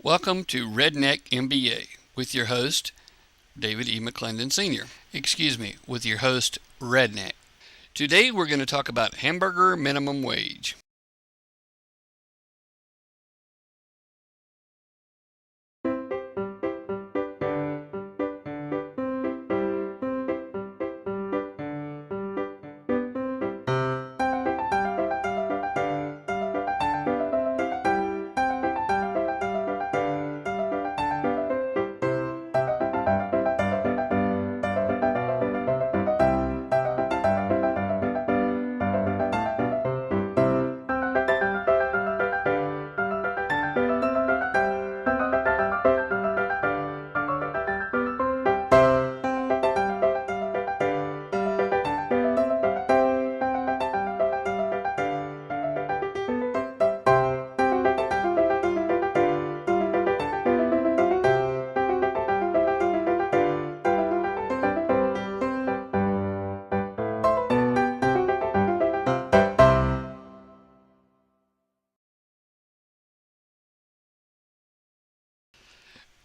Welcome to Redneck MBA with your host, David E. McClendon Sr. With your host, Redneck. Today we're going to talk about hamburger minimum wage.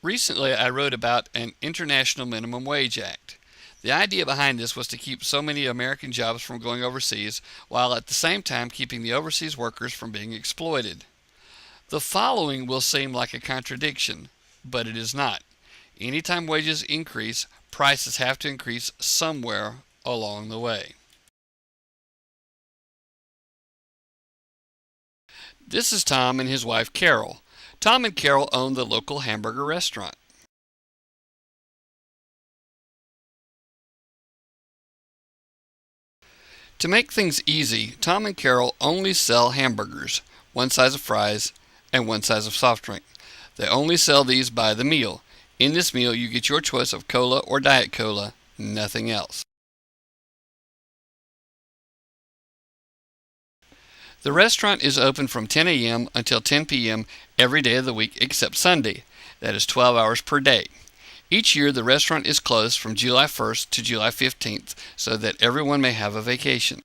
Recently, I wrote about an International Minimum Wage Act. The idea behind this was to keep so many American jobs from going overseas, while at the same time keeping the overseas workers from being exploited. The following will seem like a contradiction, but it is not. Anytime wages increase, prices have to increase somewhere along the way. This is Tom and his wife Carol. Tom and Carol own the local hamburger restaurant. To make things easy, Tom and Carol only sell hamburgers, one size of fries, and one size of soft drink. They only sell these by the meal. In this meal, you get your choice of cola or Diet Cola, nothing else. The restaurant is open from 10 a.m. until 10 p.m. every day of the week except Sunday. That is 12 hours per day. Each year, the restaurant is closed from July 1st to July 15th so that everyone may have a vacation.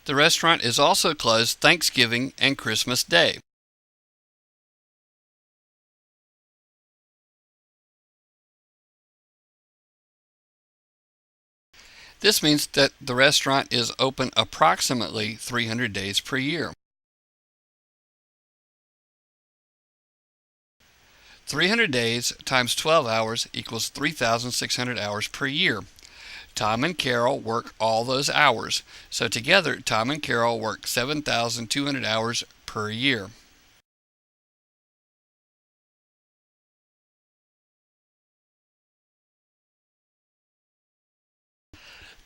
The restaurant is also closed Thanksgiving and Christmas Day. This means that the restaurant is open approximately 300 days per year. 300 days times 12 hours equals 3,600 hours per year. Tom and Carol work all those hours, so together Tom and Carol work 7,200 hours per year.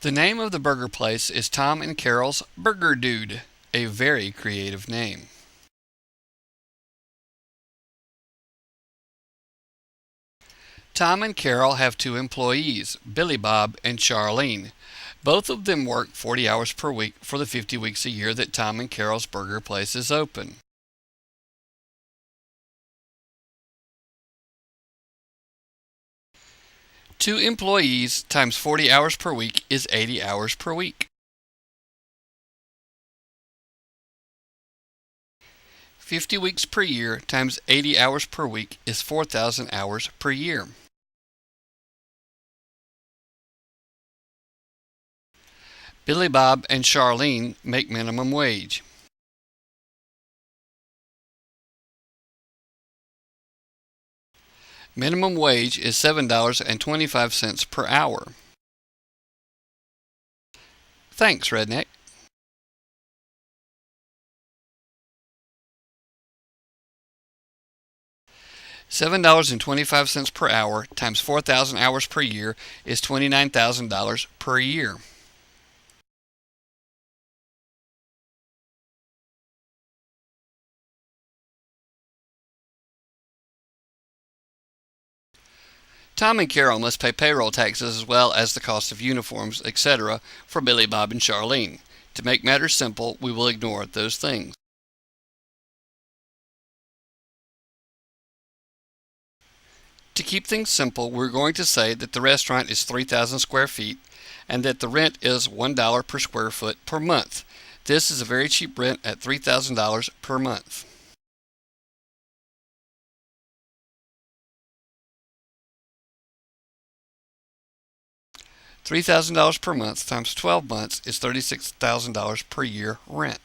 The name of the burger place is Tom and Carol's Burger Dude, a very creative name. Tom and Carol have two employees, Billy Bob and Charlene. Both of them work 40 hours per week for the 50 weeks a year that Tom and Carol's burger place is open. Two employees times 40 hours per week is 80 hours per week. 50 weeks per year times 80 hours per week is 4,000 hours per year. Billy Bob and Charlene make minimum wage. Minimum wage is $7.25 per hour. Thanks, Redneck. $7.25 per hour times 4,000 hours per year is $29,000 per year. Tom and Carol must pay payroll taxes as well as the cost of uniforms, etc. for Billy Bob and Charlene. To make matters simple, we will ignore those things. To keep things simple, we're going to say that the restaurant is 3,000 square feet and that the rent is $1 per square foot per month. This is a very cheap rent at $3,000 per month. $3,000 per month times 12 months is $36,000 per year rent.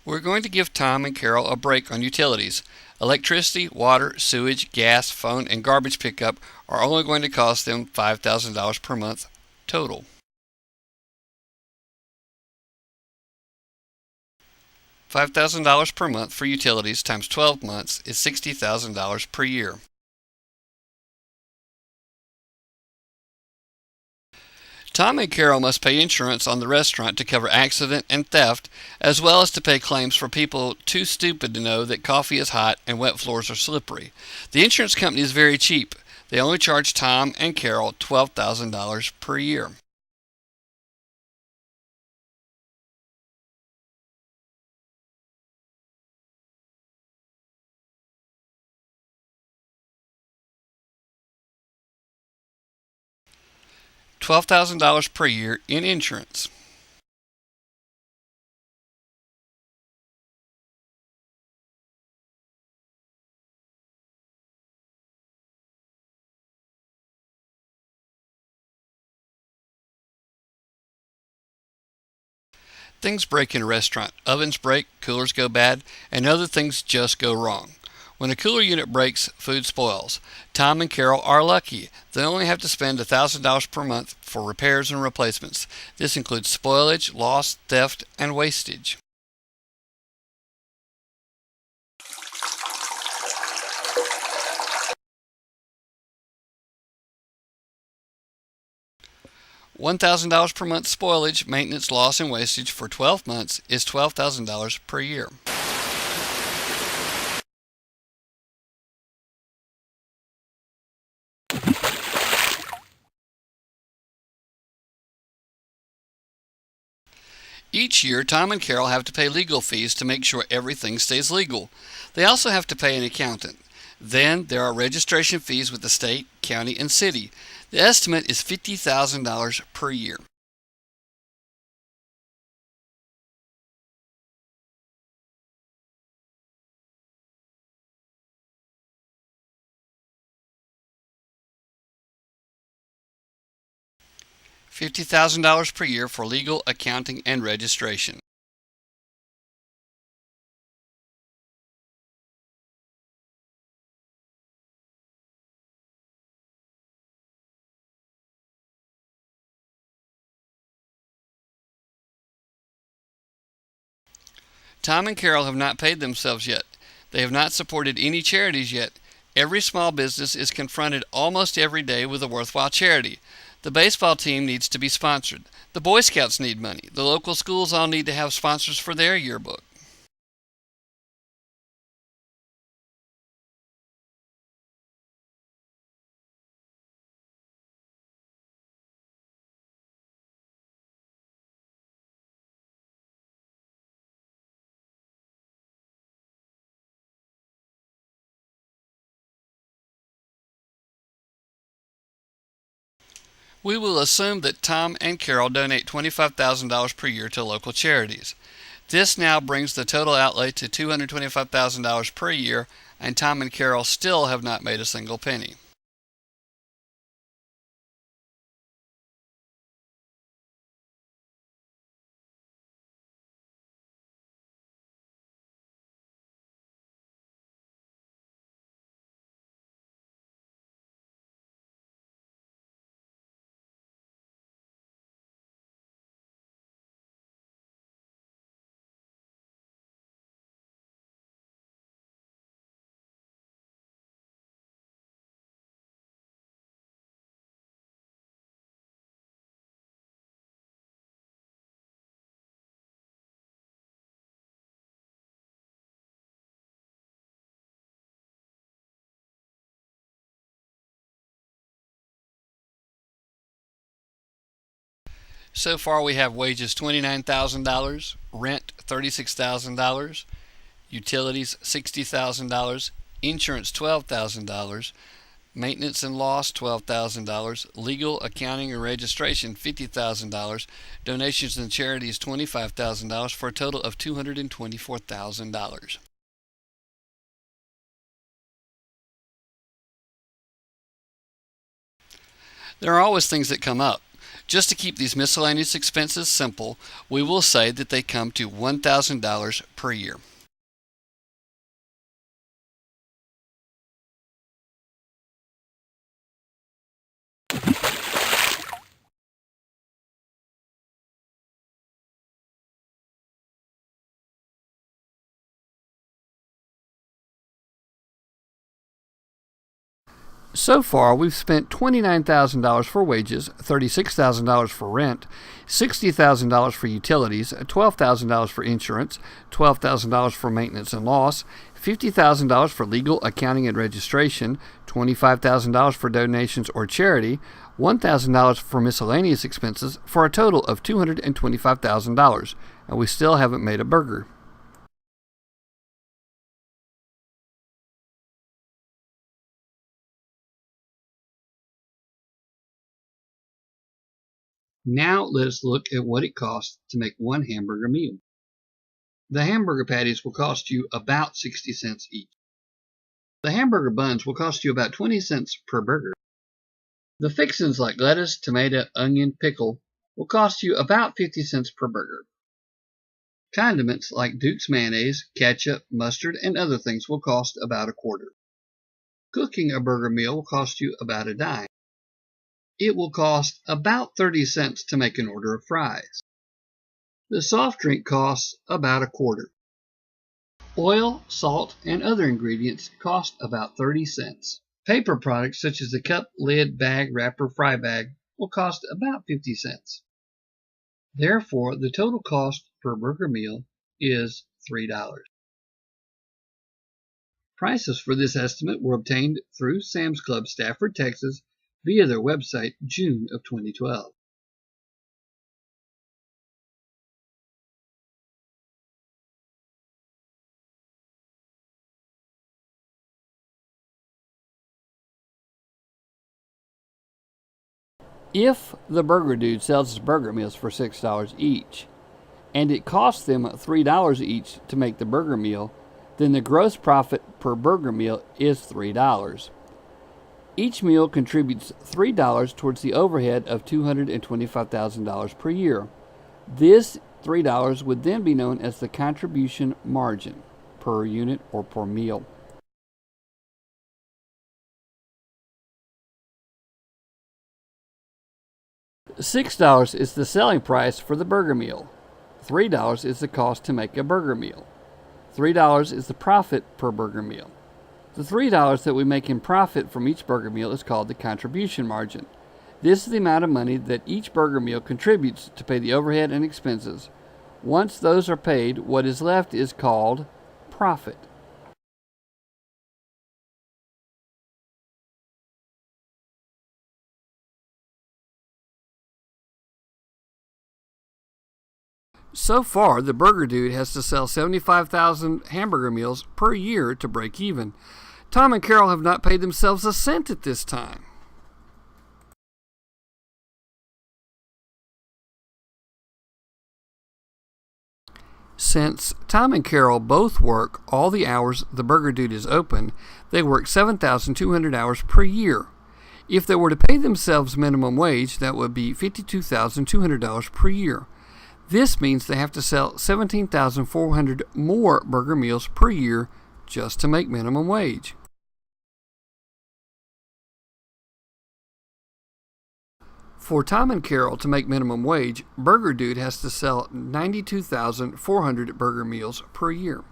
We're going to give Tom and Carol a break on utilities. Electricity, water, sewage, gas, phone, and garbage pickup are only going to cost them $5,000 per month total. $5,000 per month for utilities times 12 months is $60,000 per year. Tom and Carol must pay insurance on the restaurant to cover accident and theft, as well as to pay claims for people too stupid to know that coffee is hot and wet floors are slippery. The insurance company is very cheap. They only charge Tom and Carol $12,000 per year. $12,000 per year in insurance. Things break in a restaurant. Ovens break, coolers go bad, and other things just go wrong. When a cooler unit breaks, food spoils. Tom and Carol are lucky. They only have to spend $1,000 per month for repairs and replacements. This includes spoilage, loss, theft, and wastage. $1,000 per month spoilage, maintenance, loss, and wastage for 12 months is $12,000 per year. Each year, Tom and Carol have to pay legal fees to make sure everything stays legal. They also have to pay an accountant. Then there are registration fees with the state, county, and city. The estimate is $50,000 per year. $50,000 per year for legal, accounting, and registration. Tom and Carol have not paid themselves yet. They have not supported any charities yet. Every small business is confronted almost every day with a worthwhile charity. The baseball team needs to be sponsored. The Boy Scouts need money. The local schools all need to have sponsors for their yearbook. We will assume that Tom and Carol donate $25,000 per year to local charities. This now brings the total outlay to $225,000 per year, and Tom and Carol still have not made a single penny. So far we have wages $29,000, rent $36,000, utilities $60,000, insurance $12,000, maintenance and loss $12,000, legal, accounting, and registration $50,000, donations and charities $25,000 for a total of $224,000. There are always things that come up. Just to keep these miscellaneous expenses simple, we will say that they come to $1,000 per year. So far, we've spent $29,000 for wages, $36,000 for rent, $60,000 for utilities, $12,000 for insurance, $12,000 for maintenance and loss, $50,000 for legal, accounting, and registration, $25,000 for donations or charity, $1,000 for miscellaneous expenses, for a total of $225,000, and we still haven't made a burger. Now let us look at what it costs to make one hamburger meal. The hamburger patties will cost you about 60 cents each. The hamburger buns will cost you about 20 cents per burger. The fixings like lettuce, tomato, onion, pickle will cost you about 50 cents per burger. Condiments like Duke's mayonnaise, ketchup, mustard, and other things will cost about a quarter. Cooking a burger meal will cost you about a dime. It will cost about 30 cents to make an order of fries. The soft drink costs about a quarter. Oil, salt, and other ingredients cost about 30 cents. Paper products such as the cup, lid, bag, wrapper, fry bag will cost about 50 cents. Therefore, the total cost per burger meal is $3. Prices for this estimate were obtained through Sam's Club, Stafford, Texas, via their website, June of 2012. If the burger dude sells his burger meals for $6 each, and it costs them $3 each to make the burger meal, then the gross profit per burger meal is $3. Each meal contributes $3 towards the overhead of $225,000 per year. This $3 would then be known as the contribution margin per unit or per meal. $6 is the selling price for the burger meal. $3 is the cost to make a burger meal. $3 is the profit per burger meal. The $3 that we make in profit from each burger meal is called the contribution margin. This is the amount of money that each burger meal contributes to pay the overhead and expenses. Once those are paid, what is left is called profit. So far, the burger dude has to sell 75,000 hamburger meals per year to break even. Tom and Carol have not paid themselves a cent at this time. Since Tom and Carol both work all the hours the burger dude is open, they work 7,200 hours per year. If they were to pay themselves minimum wage, that would be $52,200 per year. This means they have to sell 17,400 more burger meals per year just to make minimum wage. For Tom and Carol to make minimum wage, Burger Dude has to sell 92,400 burger meals per year.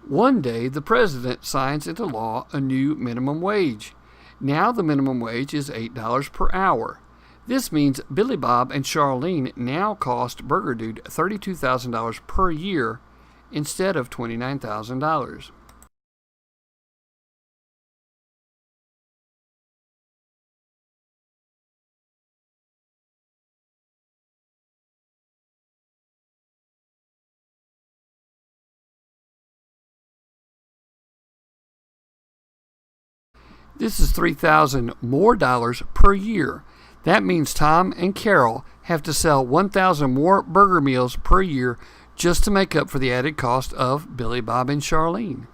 One day, the president signs into law a new minimum wage. Now the minimum wage is $8 per hour. This means Billy Bob and Charlene now cost Burger Dude $32,000 per year instead of $29,000. This is $3,000 more per year. That means Tom and Carol have to sell 1,000 more burger meals per year just to make up for the added cost of Billy Bob and Charlene.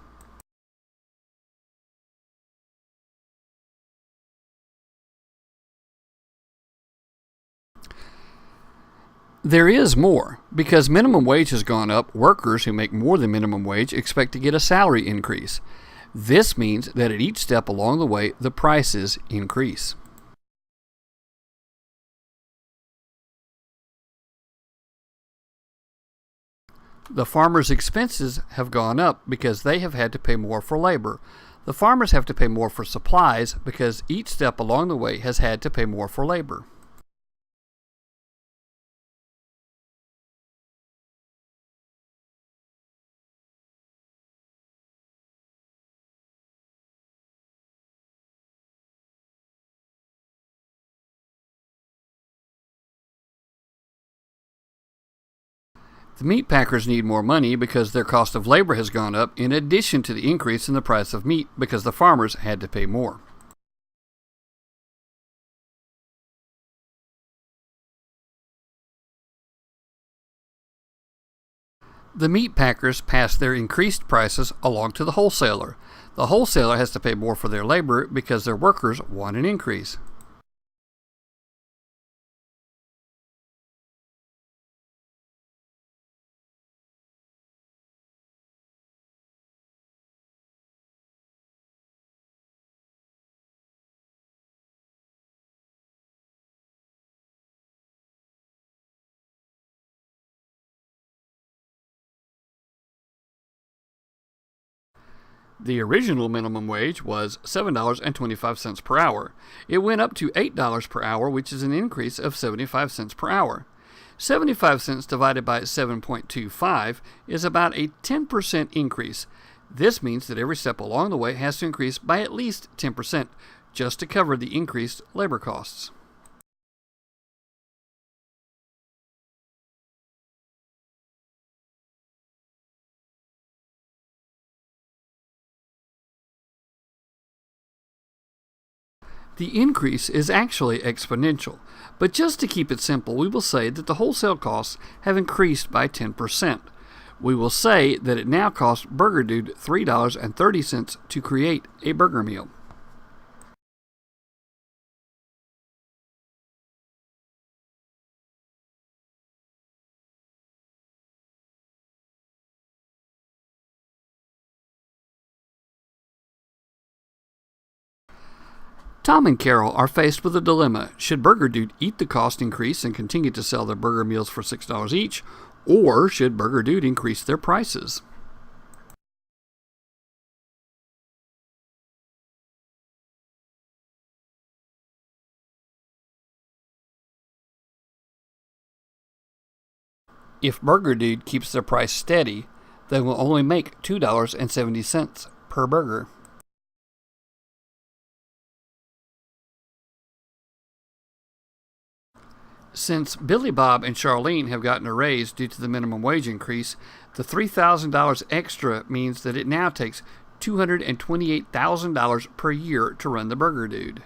There is more. Because minimum wage has gone up, workers who make more than minimum wage expect to get a salary increase. This means that at each step along the way, the prices increase. The farmers' expenses have gone up because they have had to pay more for labor. The farmers have to pay more for supplies because each step along the way has had to pay more for labor. The meat packers need more money because their cost of labor has gone up in addition to the increase in the price of meat because the farmers had to pay more. The meat packers pass their increased prices along to the wholesaler. The wholesaler has to pay more for their labor because their workers want an increase. The original minimum wage was $7.25 per hour. It went up to $8 per hour, which is an increase of 75 cents per hour. 75 cents divided by 7.25 is about a 10% increase. This means that every step along the way has to increase by at least 10% just to cover the increased labor costs. The increase is actually exponential, but just to keep it simple, we will say that the wholesale costs have increased by 10%. We will say that it now costs Burger Dude $3.30 to create a burger meal. Tom and Carol are faced with a dilemma. Should Burger Dude eat the cost increase and continue to sell their burger meals for $6 each, or should Burger Dude increase their prices? If Burger Dude keeps their price steady, they will only make $2.70 per burger. Since Billy Bob and Charlene have gotten a raise due to the minimum wage increase, the $3,000 extra means that it now takes $228,000 per year to run the Burger Dude.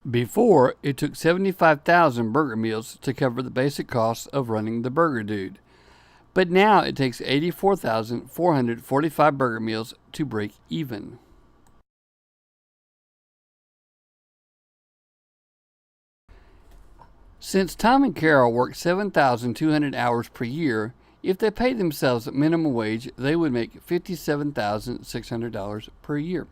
Before, it took 75,000 burger meals to cover the basic costs of running the Burger Dude. But now it takes 84,445 burger meals to break even. Since Tom and Carol work 7,200 hours per year, if they paid themselves at minimum wage, they would make $57,600 per year.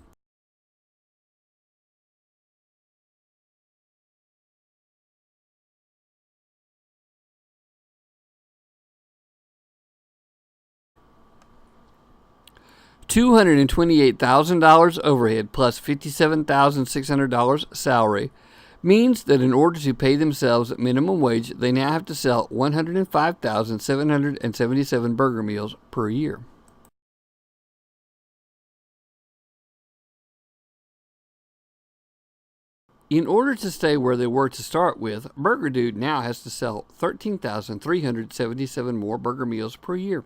$228,000 overhead plus $57,600 salary means that in order to pay themselves at minimum wage, they now have to sell 105,777 burger meals per year. In order to stay where they were to start with, Burger Dude now has to sell 13,377 more burger meals per year.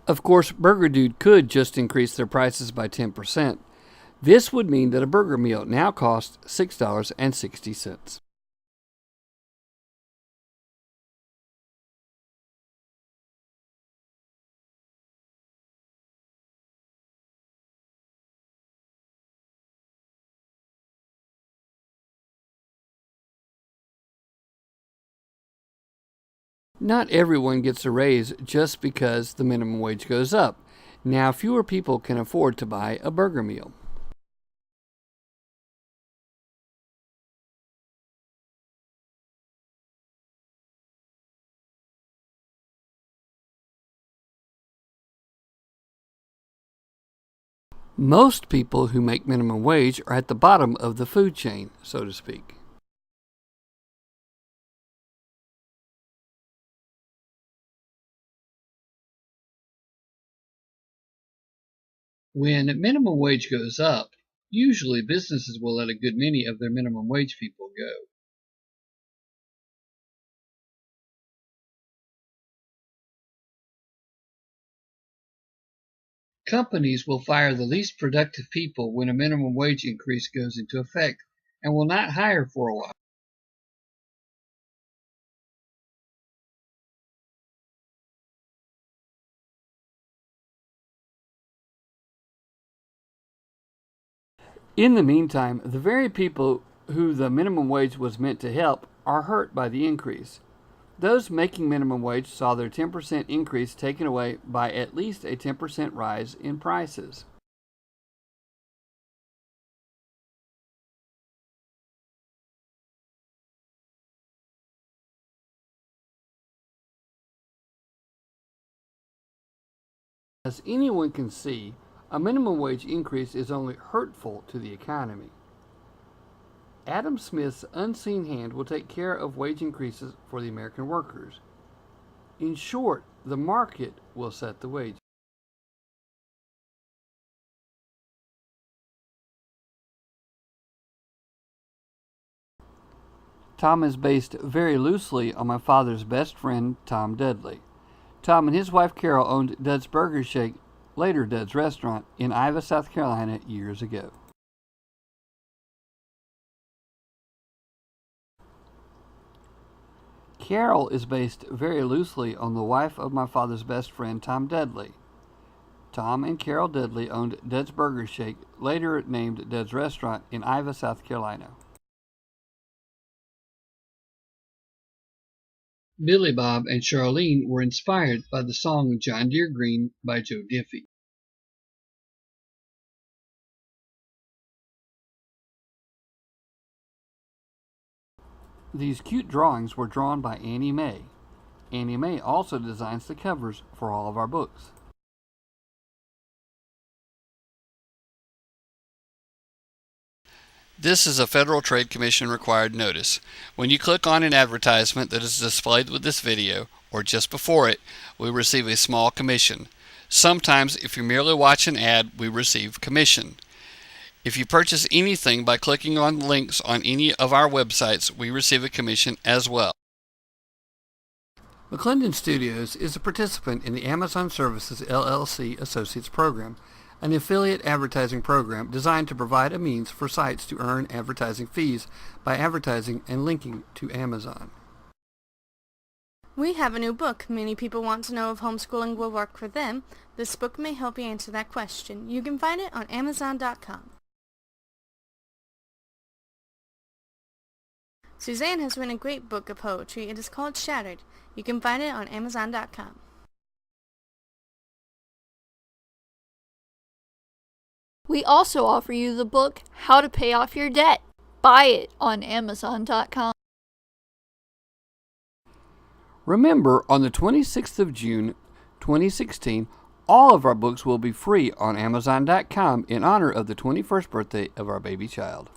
Of course, Burger Dude could just increase their prices by 10%. This would mean that a burger meal now costs $6.60. Not everyone gets a raise just because the minimum wage goes up. Now fewer people can afford to buy a burger meal. Most people who make minimum wage are at the bottom of the food chain, so to speak. When minimum wage goes up, usually businesses will let a good many of their minimum wage people go. Companies will fire the least productive people when a minimum wage increase goes into effect and will not hire for a while. In the meantime, the very people who the minimum wage was meant to help are hurt by the increase. Those making minimum wage saw their 10% increase taken away by at least a 10% rise in prices. As anyone can see, a minimum wage increase is only hurtful to the economy. Adam Smith's unseen hand will take care of wage increases for the American workers. In short, the market will set the wages. Tom is based very loosely on my father's best friend, Tom Dudley. Tom and his wife Carol owned Dud's Burger Shake, later Dud's Restaurant, in Ivy, South Carolina years ago. Carol is based very loosely on the wife of my father's best friend, Tom Dudley. Tom and Carol Dudley owned Dud's Burger Shake, later named Dud's Restaurant, in Ivy, South Carolina. Billy Bob and Charlene were inspired by the song John Deere Green by Joe Diffie. These cute drawings were drawn by Annie Mae. Annie Mae also designs the covers for all of our books. This is a Federal Trade Commission required notice. When you click on an advertisement that is displayed with this video, or just before it, we receive a small commission. Sometimes, if you merely watch an ad, we receive commission. If you purchase anything by clicking on links on any of our websites, we receive a commission as well. McClendon Studios is a participant in the Amazon Services LLC Associates Program, an affiliate advertising program designed to provide a means for sites to earn advertising fees by advertising and linking to Amazon. We have a new book. Many people want to know if homeschooling will work for them. This book may help you answer that question. You can find it on Amazon.com. Suzanne has written a great book of poetry. It is called Shattered. You can find it on Amazon.com. We also offer you the book How to Pay Off Your Debt. Buy it on Amazon.com. Remember, on the 26th of June, 2016, all of our books will be free on Amazon.com in honor of the 21st birthday of our baby child.